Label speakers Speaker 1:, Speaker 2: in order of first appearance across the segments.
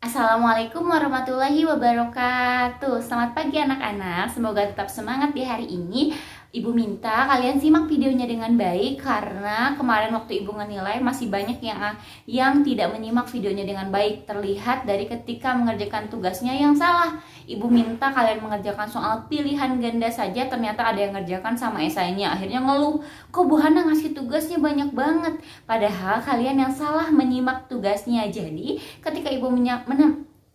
Speaker 1: Assalamualaikum warahmatullahi wabarakatuh. Selamat pagi anak-anak, semoga tetap semangat di hari ini. Ibu minta kalian simak videonya dengan baik karena kemarin waktu ibu ngenilai masih banyak yang tidak menyimak videonya dengan baik. Terlihat dari ketika mengerjakan tugasnya yang salah. Ibu minta kalian mengerjakan soal pilihan ganda saja, ternyata ada yang mengerjakan sama esainya. Akhirnya ngeluh, kok Bu Hana ngasih tugasnya banyak banget. Padahal kalian yang salah menyimak tugasnya. Jadi ketika ibu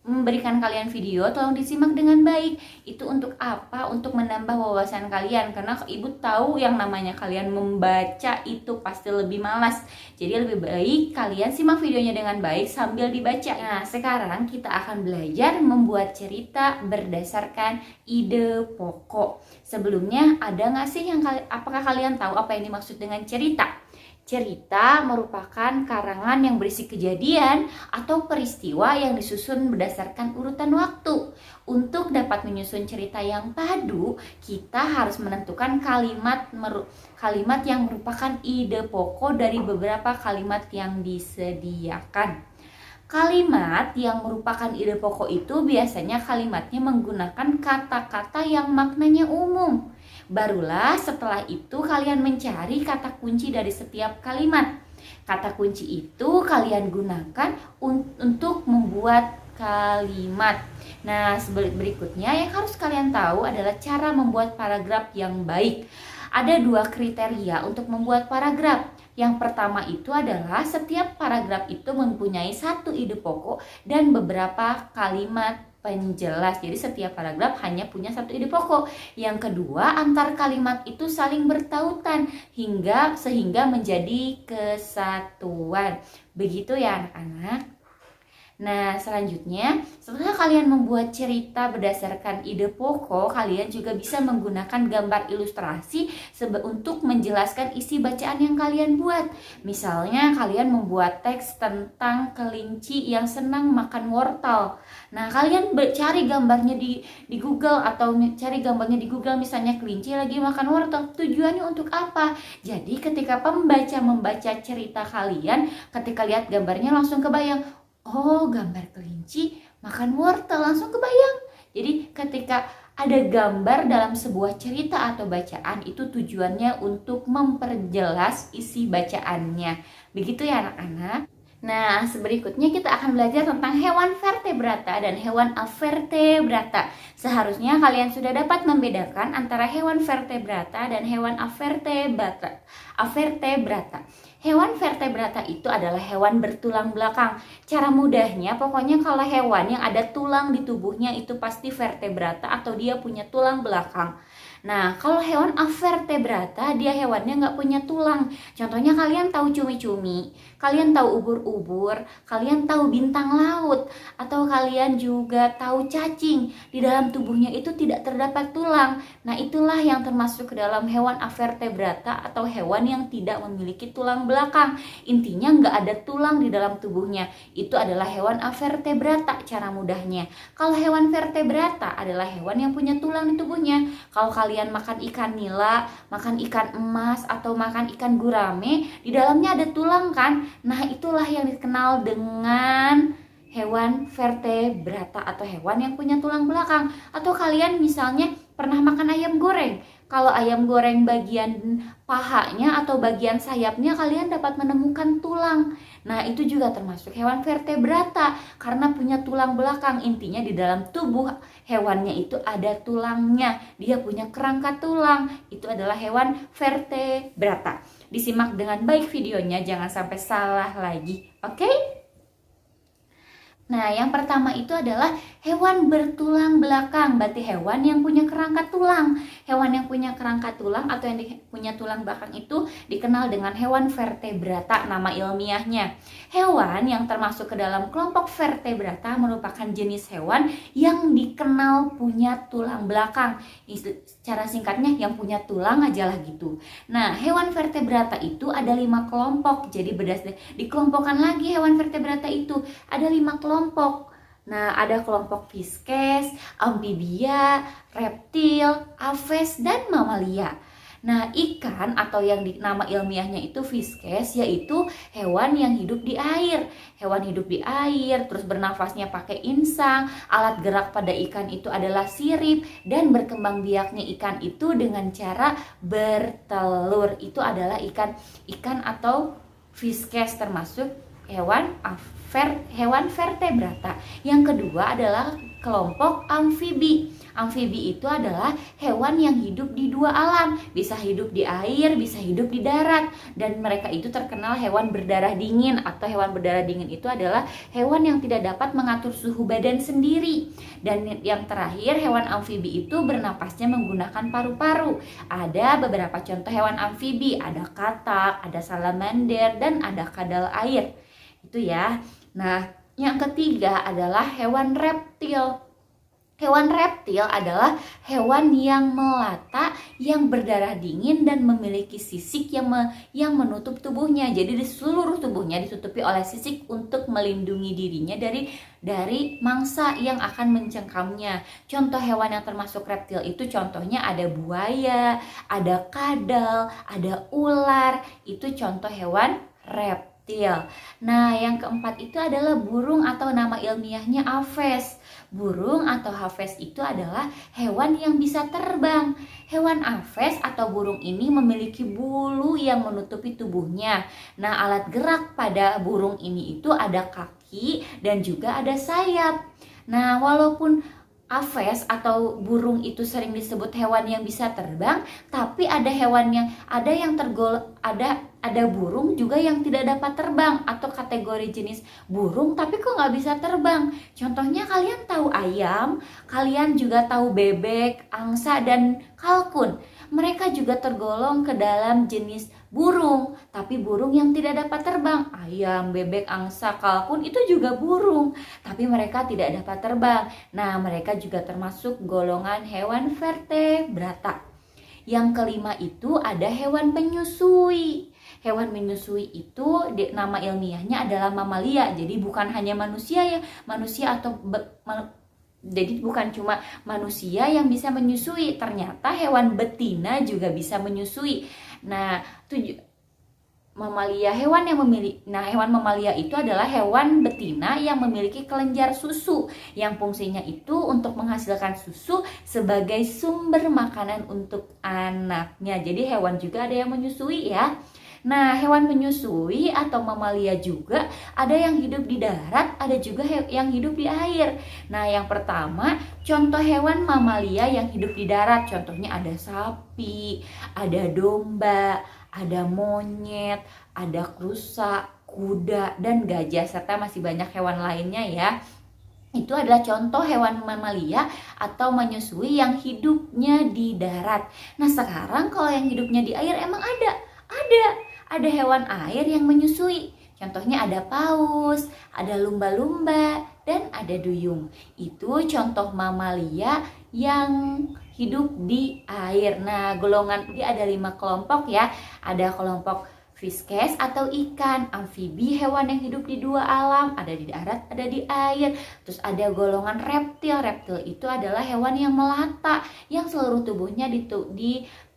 Speaker 1: memberikan kalian video, tolong disimak dengan baik. Itu untuk apa? Untuk menambah wawasan kalian, karena ibu tahu yang namanya kalian membaca itu pasti lebih malas. Jadi lebih baik kalian simak videonya dengan baik sambil dibaca. Nah, sekarang kita akan belajar membuat cerita berdasarkan ide pokok. Sebelumnya ada nggak sih apakah kalian tahu apa yang dimaksud dengan cerita? Cerita merupakan karangan yang berisi kejadian atau peristiwa yang disusun berdasarkan urutan waktu. Untuk dapat menyusun cerita yang padu, kita harus menentukan kalimat yang merupakan ide pokok dari beberapa kalimat yang disediakan. Kalimat yang merupakan ide pokok itu biasanya kalimatnya menggunakan kata-kata yang maknanya umum. Barulah setelah itu kalian mencari kata kunci dari setiap kalimat. Kata kunci itu kalian gunakan untuk membuat kalimat. Nah, berikutnya yang harus kalian tahu adalah cara membuat paragraf yang baik. Ada dua kriteria untuk membuat paragraf. Yang pertama itu adalah setiap paragraf itu mempunyai satu ide pokok dan beberapa kalimat penjelas. Jadi setiap paragraf hanya punya satu ide pokok. Yang kedua, antar kalimat itu saling bertautan sehingga menjadi kesatuan. Begitu ya anak-anak. Nah, selanjutnya, setelah kalian membuat cerita berdasarkan ide pokok, kalian juga bisa menggunakan gambar ilustrasi untuk menjelaskan isi bacaan yang kalian buat. Misalnya, kalian membuat teks tentang kelinci yang senang makan wortel. Nah, kalian cari gambarnya di Google atau cari gambarnya di Google, misalnya kelinci lagi makan wortel. Tujuannya untuk apa? Jadi, ketika pembaca membaca cerita kalian, ketika lihat gambarnya langsung kebayang, oh, gambar kelinci makan wortel, langsung kebayang. Jadi ketika ada gambar dalam sebuah cerita atau bacaan, itu tujuannya untuk memperjelas isi bacaannya. Begitu ya anak-anak. Nah, berikutnya kita akan belajar tentang hewan vertebrata dan hewan avertebrata. Seharusnya kalian sudah dapat membedakan antara hewan vertebrata dan hewan avertebrata. Hewan vertebrata itu adalah hewan bertulang belakang. Cara mudahnya, pokoknya kalau hewan yang ada tulang di tubuhnya itu pasti vertebrata atau dia punya tulang belakang. Nah, kalau hewan avertebrata, dia hewannya nggak punya tulang. Contohnya kalian tahu cumi-cumi, kalian tahu ubur-ubur, kalian tahu bintang laut, atau kalian juga tahu cacing. Di dalam tubuhnya itu tidak terdapat tulang. Nah, itulah yang termasuk ke dalam hewan avertebrata atau hewan yang tidak memiliki tulang belakang. Intinya nggak ada tulang di dalam tubuhnya. Itu adalah hewan avertebrata cara mudahnya. Kalau hewan vertebrata adalah hewan yang punya tulang di tubuhnya. Kalau kalian makan ikan nila, makan ikan emas, atau makan ikan gurame, di dalamnya ada tulang kan? Nah, itulah yang dikenal dengan hewan vertebrata atau hewan yang punya tulang belakang. Atau kalian misalnya pernah makan ayam goreng. Kalau ayam goreng bagian pahanya atau bagian sayapnya kalian dapat menemukan tulang. Nah, itu juga termasuk hewan vertebrata karena punya tulang belakang. Intinya di dalam tubuh hewannya itu ada tulangnya. Dia punya kerangka tulang. Itu adalah hewan vertebrata. Disimak dengan baik videonya, jangan sampai salah lagi. Oke? Nah, yang pertama itu adalah hewan bertulang belakang, berarti hewan yang punya kerangka tulang. Hewan yang punya kerangka tulang atau yang punya tulang belakang itu dikenal dengan hewan vertebrata, nama ilmiahnya. Hewan yang termasuk ke dalam kelompok vertebrata merupakan jenis hewan yang dikenal punya tulang belakang. Secara singkatnya, yang punya tulang aja lah gitu. Nah, hewan vertebrata itu ada 5 kelompok. Jadi dikelompokkan lagi hewan vertebrata itu ada 5 kelompok. Nah, ada kelompok Pisces, amfibia, reptil, aves, dan mamalia. Nah, ikan atau yang nama ilmiahnya itu Fisces, yaitu hewan yang hidup di air. Hewan hidup di air, terus bernafasnya pakai insang, alat gerak pada ikan itu adalah sirip, dan berkembang biaknya ikan itu dengan cara bertelur. Itu adalah ikan atau Fisces, termasuk hewan vertebrata. Yang kedua adalah kelompok amfibi. Amfibi itu adalah hewan yang hidup di dua alam, bisa hidup di air, bisa hidup di darat, dan mereka itu terkenal hewan berdarah dingin. Atau hewan berdarah dingin itu adalah hewan yang tidak dapat mengatur suhu badan sendiri. Dan yang terakhir, hewan amfibi itu bernapasnya menggunakan paru-paru. Ada beberapa contoh hewan amfibi, ada katak, ada salamander, dan ada kadal air. Itu ya. Nah, yang ketiga adalah hewan reptil. Hewan reptil adalah hewan yang melata, yang berdarah dingin dan memiliki sisik yang menutup tubuhnya. Jadi di seluruh tubuhnya ditutupi oleh sisik untuk melindungi dirinya dari mangsa yang akan mencengkamnya. Contoh hewan yang termasuk reptil itu contohnya ada buaya, ada kadal, ada ular. Itu contoh hewan reptil. Nah, yang keempat itu adalah burung atau nama ilmiahnya Aves. Burung atau Aves itu adalah hewan yang bisa terbang. Hewan Aves atau burung ini memiliki bulu yang menutupi tubuhnya. Nah, alat gerak pada burung ini itu ada kaki dan juga ada sayap. Nah, walaupun Aves atau burung itu sering disebut hewan yang bisa terbang, tapi ada burung juga yang tidak dapat terbang atau kategori jenis burung tapi kok nggak bisa terbang. Contohnya kalian tahu ayam, kalian juga tahu bebek, angsa, dan kalkun. Mereka juga tergolong ke dalam jenis burung, tapi burung yang tidak dapat terbang. Ayam, bebek, angsa, kalkun itu juga burung, tapi mereka tidak dapat terbang. Nah, mereka juga termasuk golongan hewan vertebrata. Yang kelima itu ada hewan penyusui. Hewan menyusui itu nama ilmiahnya adalah mamalia. Jadi bukan hanya manusia ya, jadi bukan cuma manusia yang bisa menyusui, ternyata hewan betina juga bisa menyusui. Nah, hewan mamalia itu adalah hewan betina yang memiliki kelenjar susu yang fungsinya itu untuk menghasilkan susu sebagai sumber makanan untuk anaknya. Jadi hewan juga ada yang menyusui ya. Nah, hewan menyusui atau mamalia juga ada yang hidup di darat, ada juga yang hidup di air. Nah, yang pertama, contoh hewan mamalia yang hidup di darat, contohnya ada sapi, ada domba, ada monyet, ada rusa, kuda, dan gajah, serta masih banyak hewan lainnya ya. Itu adalah contoh hewan mamalia atau menyusui yang hidupnya di darat. Nah, sekarang kalau yang hidupnya di air emang ada hewan air yang menyusui. Contohnya ada paus, ada lumba-lumba, dan ada duyung. Itu contoh mamalia yang hidup di air. Nah, golongan ini ada 5 kelompok ya. Ada kelompok Fisces atau ikan, amfibi hewan yang hidup di dua alam, ada di darat, ada di air. Terus ada golongan reptil. Reptil itu adalah hewan yang melata, yang seluruh tubuhnya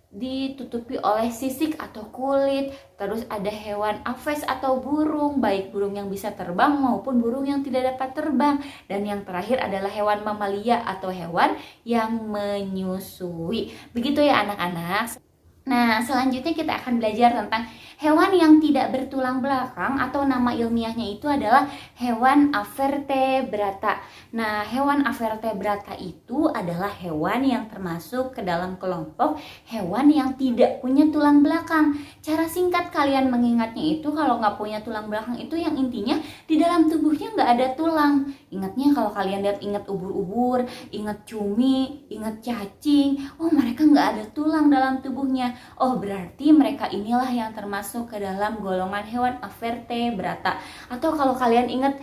Speaker 1: ditutupi oleh sisik atau kulit. Terus ada hewan Aves atau burung, baik burung yang bisa terbang maupun burung yang tidak dapat terbang. Dan yang terakhir adalah hewan mamalia atau hewan yang menyusui. Begitu ya anak-anak. Nah, selanjutnya kita akan belajar tentang hewan yang tidak bertulang belakang atau nama ilmiahnya itu adalah hewan avertebrata. Nah, hewan avertebrata itu adalah hewan yang termasuk ke dalam kelompok hewan yang tidak punya tulang belakang. Cara singkat kalian mengingatnya itu kalau nggak punya tulang belakang itu yang intinya di dalam tubuhnya nggak ada tulang. Ingatnya kalau kalian ingat ubur-ubur, ingat cumi, ingat cacing, oh mereka nggak ada tulang dalam tubuhnya. Oh berarti mereka inilah yang termasuk ke dalam golongan hewan avertebrata. Atau kalau kalian ingat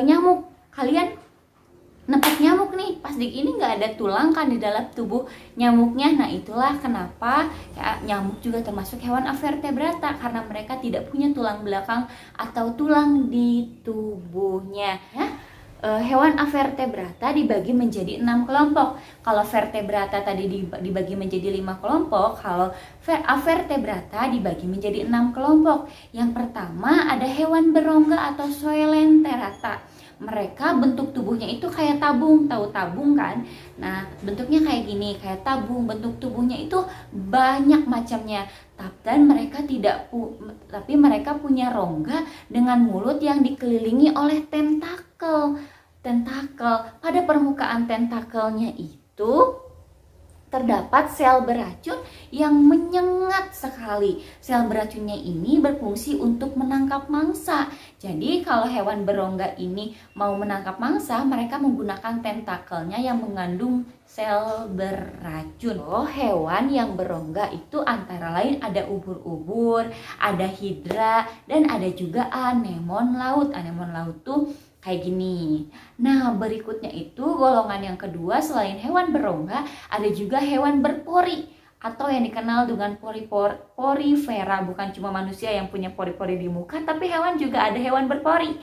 Speaker 1: nyamuk, kalian nepuk nyamuk nih, pas ini nggak ada tulang kan di dalam tubuh nyamuknya. Nah itulah kenapa ya, nyamuk juga termasuk hewan avertebrata, karena mereka tidak punya tulang belakang atau tulang di tubuhnya ya. hewan avertebrata dibagi menjadi 6 kelompok. Kalau vertebrata tadi dibagi menjadi 5 kelompok, kalau avertebrata dibagi menjadi 6 kelompok. Yang pertama ada hewan berongga atau Coelenterata. Mereka bentuk tubuhnya itu kayak tabung, tahu tabung kan? Nah, bentuknya kayak gini, kayak tabung. Bentuk tubuhnya itu banyak macamnya. Dan tapi mereka punya rongga dengan mulut yang dikelilingi oleh tentakel. Pada permukaan tentakelnya itu terdapat sel beracun yang menyengat sekali. Sel beracunnya ini berfungsi untuk menangkap mangsa. Jadi kalau hewan berongga ini mau menangkap mangsa, mereka menggunakan tentakelnya yang mengandung sel beracun. Hewan yang berongga itu antara lain ada ubur-ubur, ada hidra, dan ada juga anemon laut. Anemon laut tuh kayak gini. Nah, berikutnya itu golongan yang kedua selain hewan berongga, ada juga hewan berpori atau yang dikenal dengan porifera. Bukan cuma manusia yang punya pori-pori di muka, tapi hewan juga ada hewan berpori.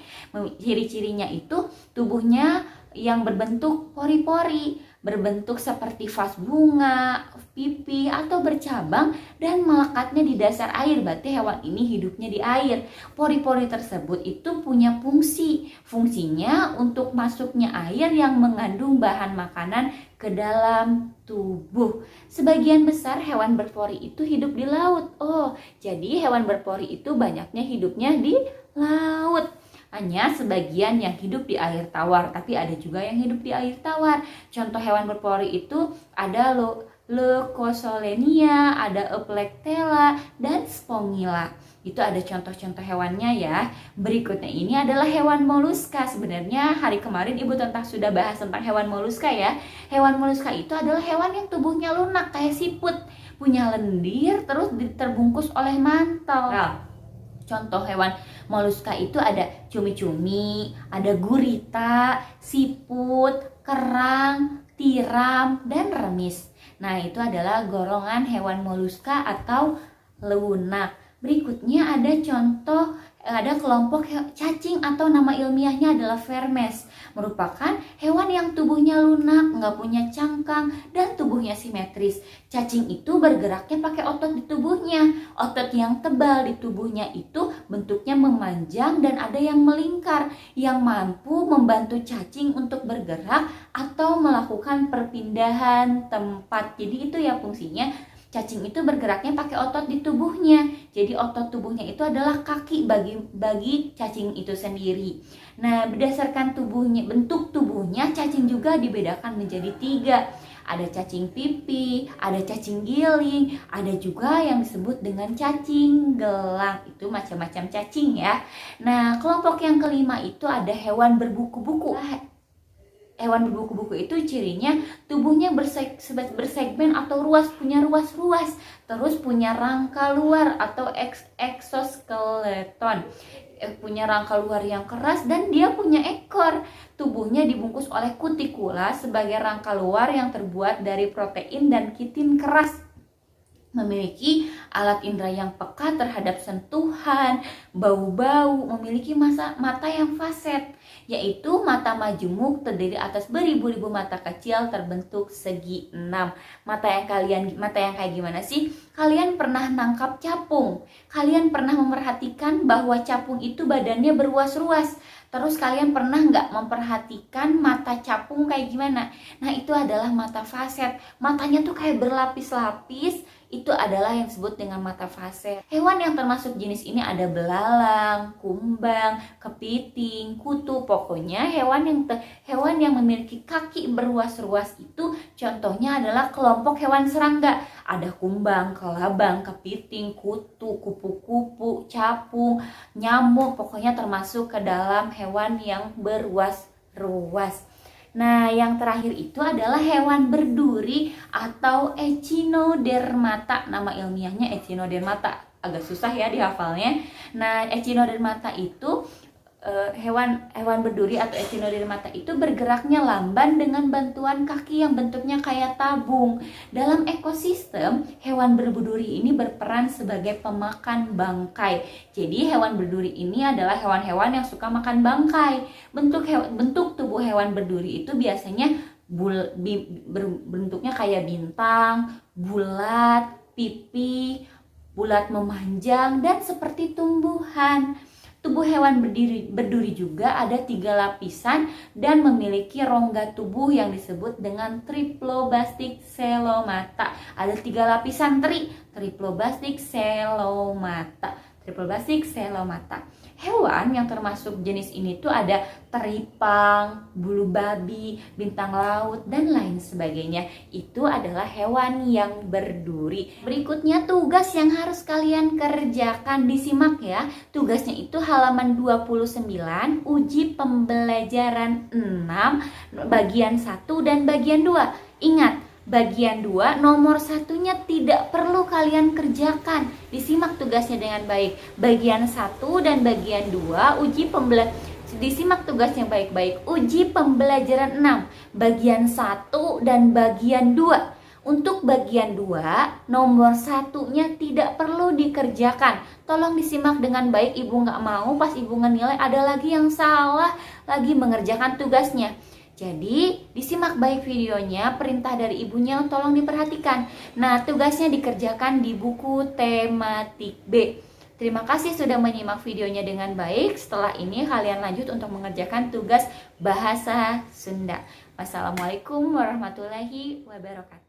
Speaker 1: Ciri-cirinya itu tubuhnya yang berbentuk pori-pori, berbentuk seperti vas bunga, pipi, atau bercabang dan melekatnya di dasar air. Berarti hewan ini hidupnya di air. Pori-pori tersebut itu punya fungsinya untuk masuknya air yang mengandung bahan makanan ke dalam tubuh. Sebagian besar hewan berpori itu hidup di laut. Jadi hewan berpori itu banyaknya hidupnya di laut. Hanya sebagian yang hidup di air tawar, tapi ada juga yang hidup di air tawar. Contoh hewan berpori itu ada Leucosolenia, ada Euplectella, dan Spongilla. Itu ada contoh-contoh hewannya ya. Berikutnya ini adalah hewan moluska. Sebenarnya hari kemarin Ibu Tentang sudah bahas tentang hewan moluska ya. Hewan moluska itu adalah hewan yang tubuhnya lunak kayak siput, punya lendir terus terbungkus oleh mantel. Nah, contoh hewan moluska itu ada cumi-cumi, ada gurita, siput, kerang, tiram, dan remis. Nah, itu adalah golongan hewan moluska atau lunak. Berikutnya ada kelompok cacing atau nama ilmiahnya adalah Vermes. Merupakan hewan yang tubuhnya lunak, nggak punya cangkang, dan tubuhnya simetris. Cacing itu bergeraknya pakai otot di tubuhnya. Otot yang tebal di tubuhnya itu bentuknya memanjang dan ada yang melingkar, yang mampu membantu cacing untuk bergerak atau melakukan perpindahan tempat. Jadi itu ya fungsinya. Cacing itu bergeraknya pakai otot di tubuhnya. Jadi otot tubuhnya itu adalah kaki bagi cacing itu sendiri. Nah, berdasarkan bentuk tubuhnya, cacing juga dibedakan menjadi 3. Ada cacing pipi, ada cacing giling, ada juga yang disebut dengan cacing gelang. Itu macam-macam cacing ya. Nah, kelompok yang kelima itu ada hewan berbuku-buku. Hewan berbuku-buku itu cirinya tubuhnya bersegmen atau punya ruas-ruas, terus punya rangka luar atau exoskeleton, punya rangka luar yang keras dan dia punya ekor. Tubuhnya dibungkus oleh kutikula sebagai rangka luar yang terbuat dari protein dan kitin keras. Memiliki alat indera yang peka terhadap sentuhan, bau-bau, memiliki mata yang faset, yaitu mata majemuk terdiri atas beribu-ribu mata kecil terbentuk segi 6. Mata yang kayak gimana sih? Kalian pernah nangkap capung? Kalian pernah memperhatikan bahwa capung itu badannya berruas-ruas? Terus kalian pernah nggak memperhatikan mata capung kayak gimana? Nah, itu adalah mata faset. Matanya tuh kayak berlapis-lapis. Itu adalah yang disebut dengan mata faset. Hewan yang termasuk jenis ini ada belalang, kumbang, kepiting, kutu. Pokoknya hewan yang memiliki kaki berruas-ruas itu contohnya adalah kelompok hewan serangga. Ada kumbang, kelabang, kepiting, kutu, kupu-kupu, capung, nyamuk. Pokoknya termasuk ke dalam hewan yang berruas-ruas. Nah, yang terakhir itu adalah hewan berduri atau Echinodermata. Nama ilmiahnya Echinodermata. Agak susah ya dihafalnya. Nah, Echinodermata itu hewan berduri atau Echinodermata itu bergeraknya lamban dengan bantuan kaki yang bentuknya kayak tabung. Dalam ekosistem, hewan berberduri ini berperan sebagai pemakan bangkai. Jadi hewan berduri ini adalah hewan-hewan yang suka makan bangkai. Bentuk tubuh hewan berduri itu biasanya bentuknya kayak bintang, bulat, pipi, bulat memanjang, dan seperti tumbuhan. Tubuh hewan berduri juga ada 3 lapisan dan memiliki rongga tubuh yang disebut dengan triploblastik celomata. Ada 3 lapisan triploblastik celomata. Hewan yang termasuk jenis ini tuh ada teripang, bulu babi, bintang laut, dan lain sebagainya. Itu adalah hewan yang berduri. Berikutnya tugas yang harus kalian kerjakan, disimak ya. Tugasnya itu halaman 29, uji pembelajaran 6, bagian 1 dan bagian 2. Ingat, bagian 2 nomor 1-nya tidak perlu kalian kerjakan. Disimak tugasnya dengan baik. Bagian 1 dan bagian 2 disimak tugasnya baik-baik. Uji pembelajaran 6, bagian 1 dan bagian 2. Untuk bagian 2 nomor 1-nya tidak perlu dikerjakan. Tolong disimak dengan baik, ibu nggak mau pas ibu ngenilai ada lagi yang salah lagi mengerjakan tugasnya. Jadi disimak baik videonya, perintah dari ibunya tolong diperhatikan. Nah, tugasnya dikerjakan di buku tematik B. Terima kasih sudah menyimak videonya dengan baik. Setelah ini kalian lanjut untuk mengerjakan tugas bahasa Sunda. Wassalamualaikum warahmatullahi wabarakatuh.